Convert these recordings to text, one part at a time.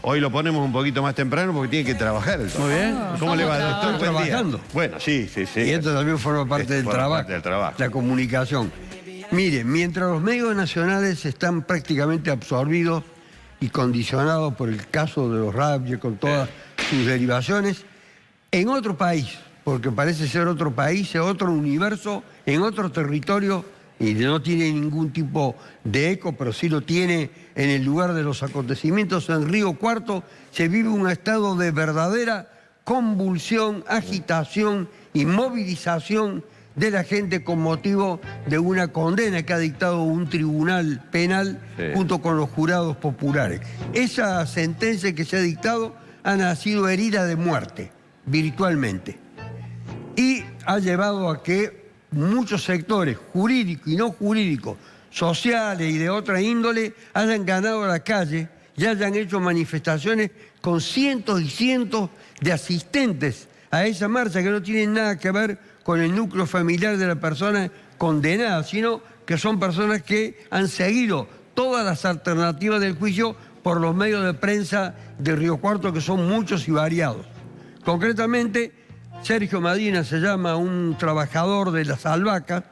Hoy lo ponemos un poquito más temprano porque tiene que trabajar el doctor. Muy bien. ¿Cómo le va, doctor? Estoy Buen día. trabajando. Bueno, sí. Y esto también forma parte del trabajo, Parte del trabajo. la comunicación. Mire, mientras los medios nacionales están prácticamente absorbidos y condicionados por el caso de los Rappi con todas sus derivaciones, en otro país, porque parece ser otro país, otro universo, en otro territorio, y no tiene ningún tipo de eco, pero sí lo tiene en el lugar de los acontecimientos, en Río Cuarto se vive un estado de verdadera convulsión, agitación y movilización de la gente con motivo de una condena que ha dictado un tribunal penal junto con los jurados populares. Esa sentencia que se ha dictado ha nacido herida de muerte, virtualmente, y ha llevado a que muchos sectores jurídicos y no jurídicos, sociales y de otra índole, hayan ganado a la calle y hayan hecho manifestaciones con cientos y cientos de asistentes a esa marcha que no tienen nada que ver con el núcleo familiar de la persona condenada, sino que son personas que han seguido todas las alternativas del juicio por los medios de prensa de Río Cuarto, que son muchos y variados. Concretamente, Sergio Medina se llama, un trabajador de las albahacas,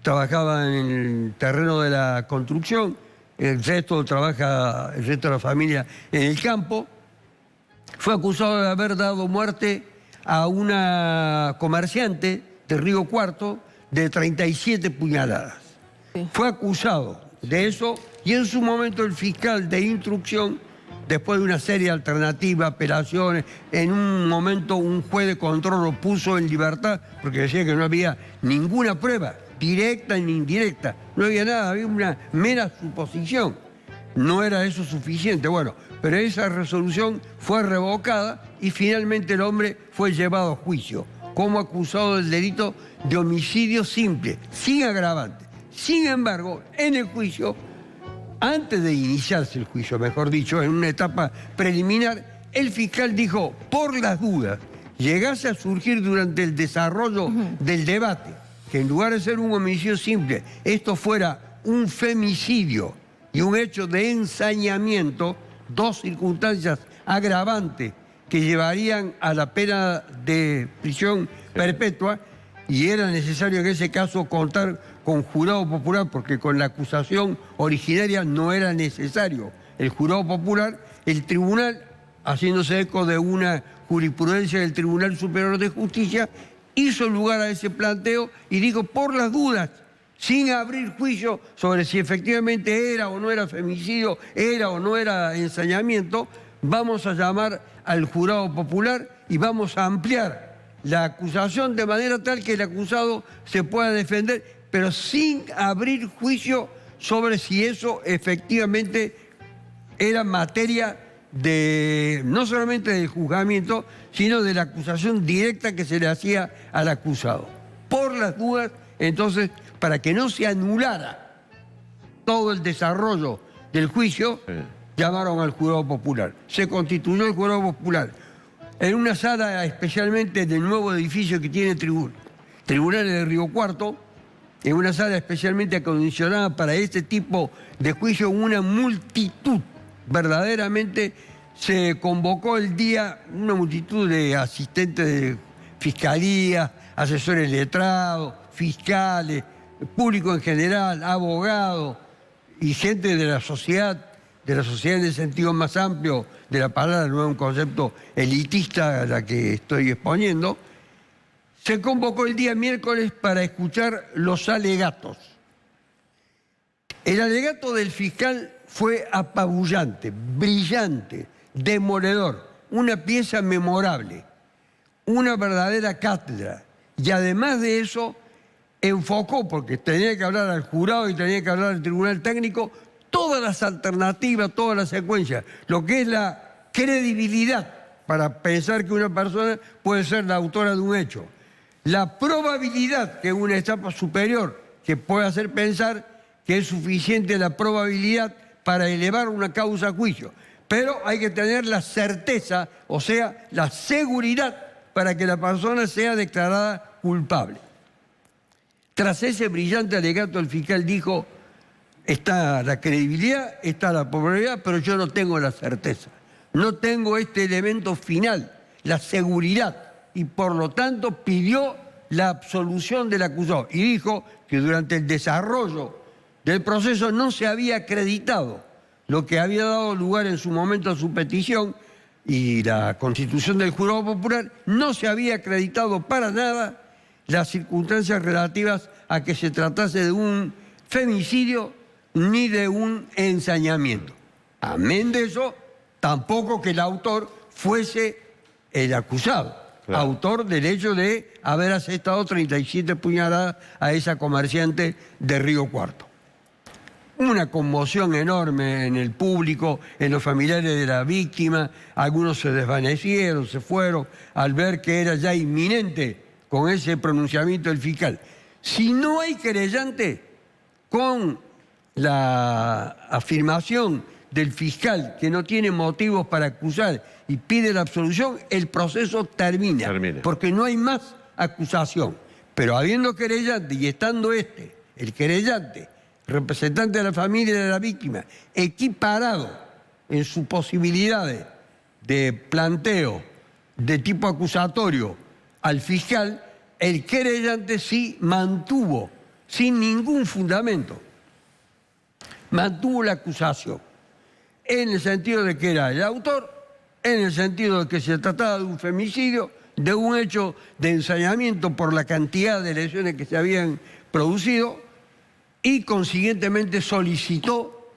trabajaba en el terreno de la construcción, el resto de la familia en el campo. Fue acusado de haber dado muerte a una comerciante de Río Cuarto de 37 puñaladas. Sí. Fue acusado de eso y en su momento el fiscal de instrucción, después de una serie de alternativas, apelaciones, en un momento un juez de control lo puso en libertad porque decía que no había ninguna prueba, directa ni indirecta, no había nada, había una mera suposición. No era eso suficiente, bueno, pero esa resolución fue revocada y finalmente el hombre fue llevado a juicio como acusado del delito de homicidio simple, sin agravante. Sin embargo, en el juicio, antes de iniciarse el juicio, mejor dicho, en una etapa preliminar, el fiscal dijo, por las dudas, llegase a surgir durante el desarrollo del debate, que en lugar de ser un homicidio simple, esto fuera un femicidio y un hecho de ensañamiento, dos circunstancias agravantes que llevarían a la pena de prisión perpetua, y era necesario en ese caso contar con jurado popular, porque con la acusación originaria no era necesario el jurado popular. El tribunal, haciéndose eco de una jurisprudencia del Tribunal Superior de Justicia, hizo lugar a ese planteo y dijo, por las dudas, sin abrir juicio sobre si efectivamente era o no era femicidio, era o no era ensañamiento, vamos a llamar al jurado popular y vamos a ampliar la acusación de manera tal que el acusado se pueda defender, pero sin abrir juicio sobre si eso efectivamente era materia de, no solamente del juzgamiento, sino de la acusación directa que se le hacía al acusado. Por las dudas, entonces, para que no se anulara todo el desarrollo del juicio, llamaron al jurado popular. Se constituyó el jurado popular en una sala especialmente del nuevo edificio que tiene tribunales de Río Cuarto, en una sala especialmente acondicionada para este tipo de juicio, una multitud, verdaderamente se convocó el día, una multitud de asistentes de fiscalía, asesores letrados, fiscales, público en general, abogados y gente de la sociedad en el sentido más amplio de la palabra, no es un concepto elitista a la que estoy exponiendo. Se convocó el día miércoles para escuchar los alegatos. El alegato del fiscal fue apabullante, brillante, demoledor, una pieza memorable, una verdadera cátedra. Y además de eso, enfocó, porque tenía que hablar al jurado y tenía que hablar al tribunal técnico, todas las alternativas, todas las secuencias, lo que es la credibilidad para pensar que una persona puede ser la autora de un hecho, la probabilidad, que es una etapa superior, que puede hacer pensar que es suficiente la probabilidad para elevar una causa a juicio, pero hay que tener la certeza, o sea, la seguridad para que la persona sea declarada culpable. Tras ese brillante alegato, el fiscal dijo, está la credibilidad, está la probabilidad, pero yo no tengo la certeza. no tengo este elemento final, la seguridad, y por lo tanto pidió la absolución del acusado y dijo que durante el desarrollo del proceso no se había acreditado lo que había dado lugar en su momento a su petición y la constitución del jurado popular, no se había acreditado para nada las circunstancias relativas a que se tratase de un femicidio ni de un ensañamiento. Amén de eso, tampoco que el autor fuese el acusado, claro, autor del hecho de haber asestado 37 puñaladas a esa comerciante de Río Cuarto. Una conmoción enorme en el público, en los familiares de la víctima. Algunos se desvanecieron, se fueron al ver que era ya inminente con ese pronunciamiento del fiscal. Si no hay querellante, con la afirmación del fiscal que no tiene motivos para acusar y pide la absolución, el proceso termina. Porque no hay más acusación. Pero habiendo querellante y estando el querellante, representante de la familia de la víctima, equiparado en sus posibilidades de planteo de tipo acusatorio al fiscal, el querellante sí mantuvo, sin ningún fundamento, mantuvo la acusación, en el sentido de que era el autor, en el sentido de que se trataba de un femicidio, de un hecho de ensañamiento por la cantidad de lesiones que se habían producido, y consiguientemente solicitó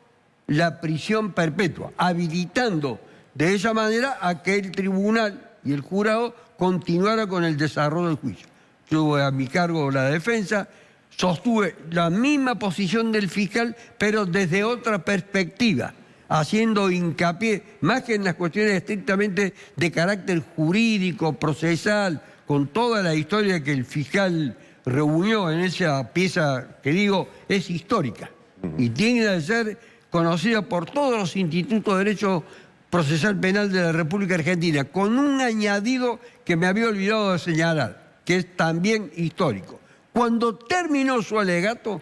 la prisión perpetua, habilitando de esa manera a que el tribunal y el jurado continuara con el desarrollo del juicio. Tuve a mi cargo la defensa, sostuve la misma posición del fiscal, pero desde otra perspectiva, haciendo hincapié, más que en las cuestiones estrictamente de carácter jurídico, procesal, con toda la historia que el fiscal reunió en esa pieza que digo es histórica y tiene de ser conocida por todos los institutos de derecho procesal penal de la República Argentina, con un añadido que me había olvidado de señalar, que es también histórico. Cuando terminó su alegato,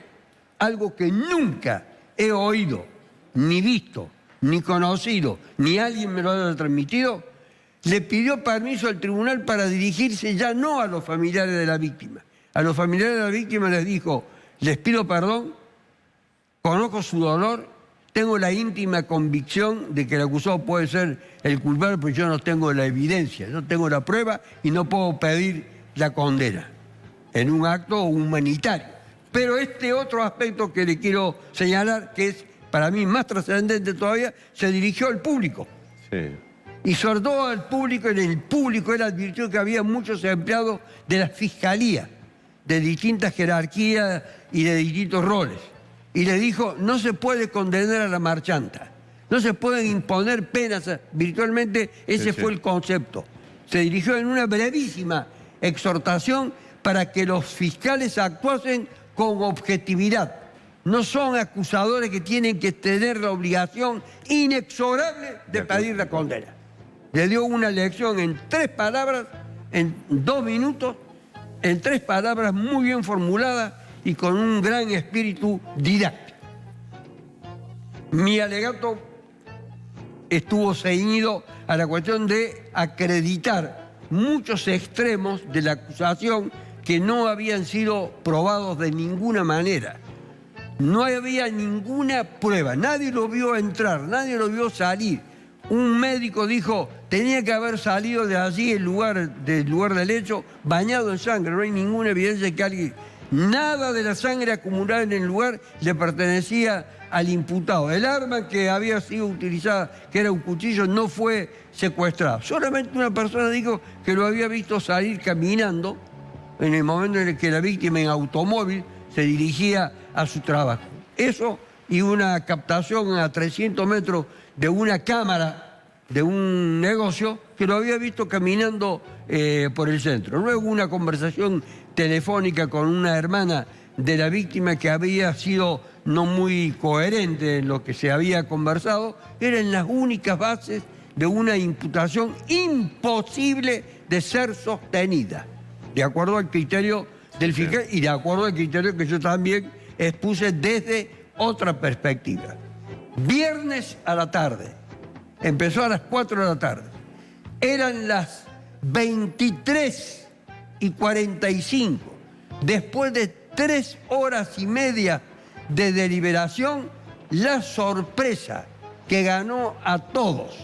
algo que nunca he oído, ni visto, ni conocido, ni alguien me lo haya transmitido, le pidió permiso al tribunal para dirigirse ya no a los familiares de la víctima. A los familiares de la víctima les dijo, les pido perdón, conozco su dolor, tengo la íntima convicción de que el acusado puede ser el culpable, pero yo no tengo la evidencia, no tengo la prueba y no puedo pedir la condena en un acto humanitario. Pero este otro aspecto que le quiero señalar, que es para mí más trascendente todavía, se dirigió al público. Sí. Y sobre todo al público, en el público él advirtió que había muchos empleados de la fiscalía, de distintas jerarquías y de distintos roles. Y le dijo, no se puede condenar a la marchanta, no se pueden imponer penas, virtualmente ese fue el concepto. Se dirigió en una brevísima exhortación para que los fiscales actuasen con objetividad. No son acusadores que tienen que tener la obligación inexorable de pedir la condena. Le dio una lección en 3 palabras, en 2 minutos, en 3 palabras muy bien formuladas y con un gran espíritu didáctico. Mi alegato estuvo ceñido a la cuestión de acreditar muchos extremos de la acusación que no habían sido probados de ninguna manera. No había ninguna prueba, nadie lo vio entrar, nadie lo vio salir. Un médico dijo, tenía que haber salido de allí del lugar del hecho bañado en sangre, no hay ninguna evidencia de que alguien... Nada de la sangre acumulada en el lugar le pertenecía al imputado. El arma que había sido utilizada, que era un cuchillo, no fue secuestrada. Solamente una persona dijo que lo había visto salir caminando en el momento en el que la víctima en automóvil se dirigía a su trabajo. Eso y una captación a 300 metros de una cámara de un negocio que lo había visto caminando por el centro. Luego una conversación telefónica con una hermana de la víctima que había sido no muy coherente en lo que se había conversado, eran las únicas bases de una imputación imposible de ser sostenida, de acuerdo al criterio del fiscal y de acuerdo al criterio que yo también expuse desde otra perspectiva. Viernes a la tarde, Empezó a las 4 de la tarde. Eran las 23:45. Después de 3 horas y media de deliberación, la sorpresa que ganó a todos,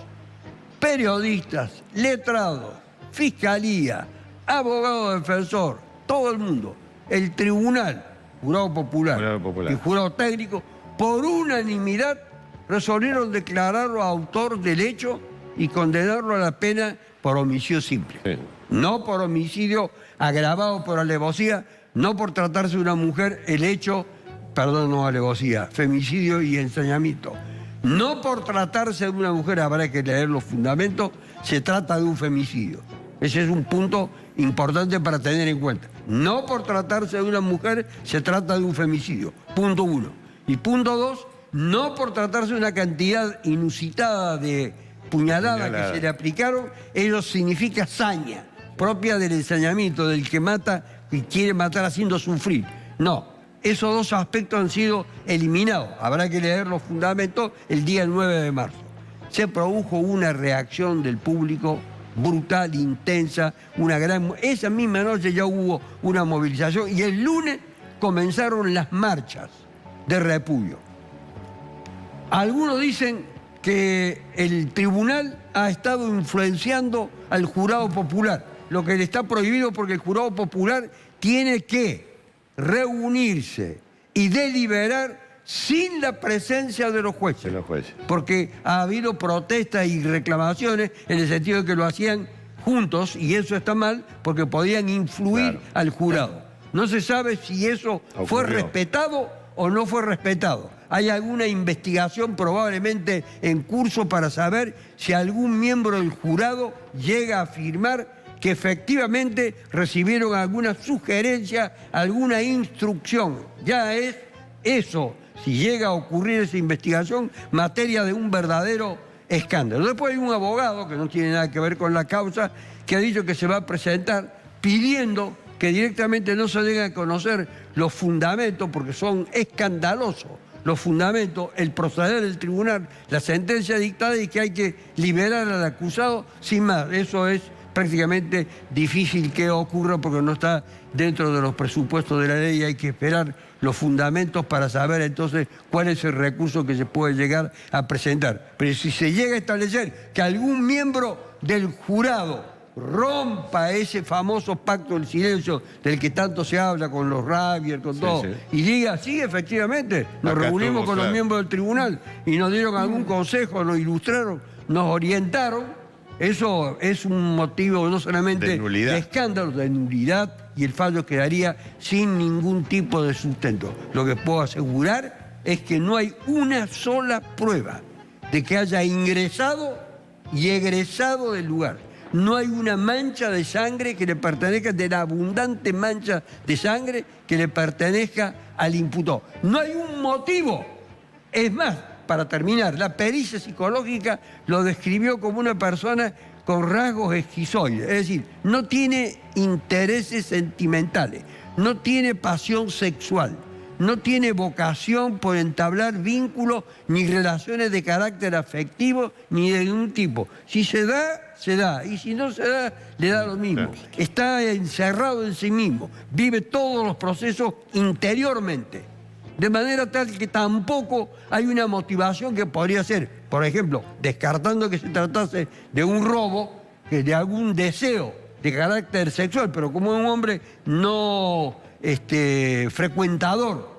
periodistas, letrados, fiscalía, abogado defensor, todo el mundo, el tribunal, jurado popular, y jurado técnico, por unanimidad resolvieron declararlo autor del hecho y condenarlo a la pena por homicidio simple. Sí. No por homicidio agravado por alevosía, no por tratarse de una mujer, el hecho, perdón, no alevosía, femicidio y ensañamiento. No por tratarse de una mujer, habrá que leer los fundamentos, se trata de un femicidio. Ese es un punto importante para tener en cuenta. No por tratarse de una mujer, se trata de un femicidio. Punto 1. Y punto 2, no por tratarse de una cantidad inusitada de puñaladas que se le aplicaron, eso significa saña, propia del ensañamiento, del que mata y quiere matar haciendo sufrir. No, esos dos aspectos han sido eliminados. Habrá que leer los fundamentos el día 9 de marzo. Se produjo una reacción del público brutal, intensa, una gran... Esa misma noche ya hubo una movilización y el lunes comenzaron las marchas de repudio. Algunos dicen que el tribunal ha estado influenciando al jurado popular, lo que le está prohibido porque el jurado popular tiene que reunirse y deliberar sin la presencia de los jueces. Porque ha habido protestas y reclamaciones en el sentido de que lo hacían juntos y eso está mal porque podían influir al jurado. No se sabe si eso fue respetado o no fue respetado. Hay alguna investigación probablemente en curso para saber si algún miembro del jurado llega a afirmar que efectivamente recibieron alguna sugerencia, alguna instrucción. Ya es eso, si llega a ocurrir esa investigación, materia de un verdadero escándalo. Después hay un abogado, que no tiene nada que ver con la causa, que ha dicho que se va a presentar pidiendo que directamente no se den a conocer los fundamentos, porque son escandalosos los fundamentos, el proceder del tribunal, la sentencia dictada y que hay que liberar al acusado sin más. Eso es prácticamente difícil que ocurra porque no está dentro de los presupuestos de la ley y hay que esperar los fundamentos para saber entonces cuál es el recurso que se puede llegar a presentar. Pero si se llega a establecer que algún miembro del jurado rompa ese famoso pacto del silencio del que tanto se habla con los Rabier, con todo, y diga, sí, efectivamente, nos reunimos con los miembros del tribunal y nos dieron algún consejo, nos ilustraron, nos orientaron, eso es un motivo no solamente de escándalo, de nulidad, y el fallo quedaría sin ningún tipo de sustento. Lo que puedo asegurar es que no hay una sola prueba de que haya ingresado y egresado del lugar. No hay una mancha de sangre que le pertenezca, de la abundante mancha de sangre que le pertenezca al imputado. No hay un motivo. Es más, para terminar, la pericia psicológica lo describió como una persona con rasgos esquizoides. Es decir, no tiene intereses sentimentales, no tiene pasión sexual, no tiene vocación por entablar vínculos ni relaciones de carácter afectivo ni de ningún tipo. Si se da, se da. Y si no se da, le da lo mismo. Está encerrado en sí mismo. Vive todos los procesos interiormente. De manera tal que tampoco hay una motivación que podría ser, por ejemplo, descartando que se tratase de un robo, que de algún deseo de carácter sexual, pero como un hombre no frecuentador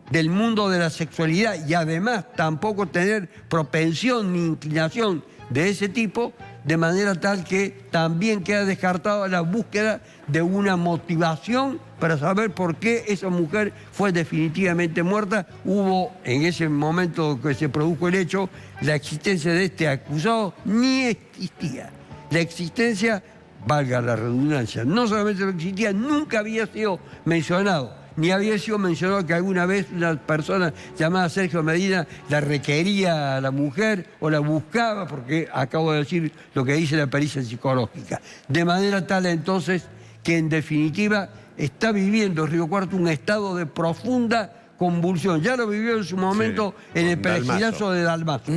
del mundo de la sexualidad y además tampoco tener propensión ni inclinación de ese tipo, de manera tal que también queda descartada la búsqueda de una motivación para saber por qué esa mujer fue definitivamente muerta. Hubo, en ese momento que se produjo el hecho, la existencia de este acusado ni existía. La existencia, valga la redundancia, no solamente no existía, nunca había sido mencionado. Ni había sido mencionado que alguna vez una persona llamada Sergio Medina la requería a la mujer o la buscaba, porque acabo de decir lo que dice la pericia psicológica. De manera tal entonces que en definitiva está viviendo Río Cuarto un estado de profunda convulsión. Ya lo vivió en su momento en el perejilazgo de Dalmazo.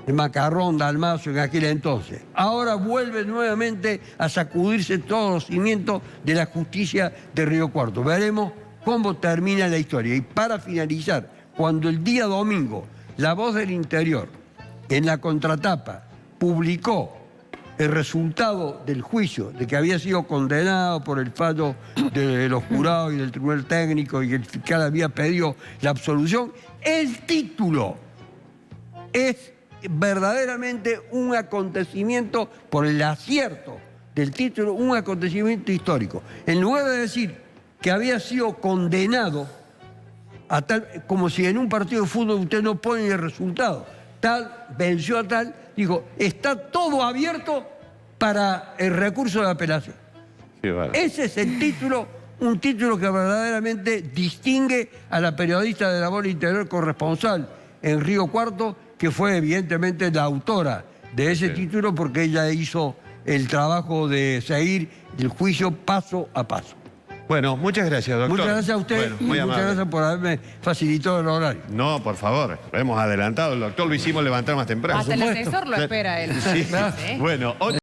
de Macarrón, Dalmacio en aquel entonces. Ahora vuelve nuevamente a sacudirse todos los cimientos de la justicia de Río Cuarto. Veremos cómo termina la historia. Y para finalizar, cuando el día domingo La Voz del Interior, en la contratapa, publicó el resultado del juicio, de que había sido condenado por el fallo de los jurados y del Tribunal Técnico, y el fiscal había pedido la absolución, el título es verdaderamente un acontecimiento, por el acierto del título, un acontecimiento histórico. En lugar de decir que había sido condenado, a tal, como si en un partido de fútbol usted no pone el resultado, tal venció a tal, digo, está todo abierto para el recurso de apelación. Sí, vale. Ese es el título, un título que verdaderamente distingue a la periodista de La Voz del Interior corresponsal en Río Cuarto, que fue evidentemente la autora de ese título, porque ella hizo el trabajo de seguir el juicio paso a paso. Bueno, muchas gracias, doctor. Muchas gracias a usted Bueno, y muy muchas amable. gracias por haberme facilitado el horario. No, por favor, lo hemos adelantado. El doctor lo hicimos levantar más temprano. Hasta el asesor lo espera él. Sí. ¿Sí? Bueno,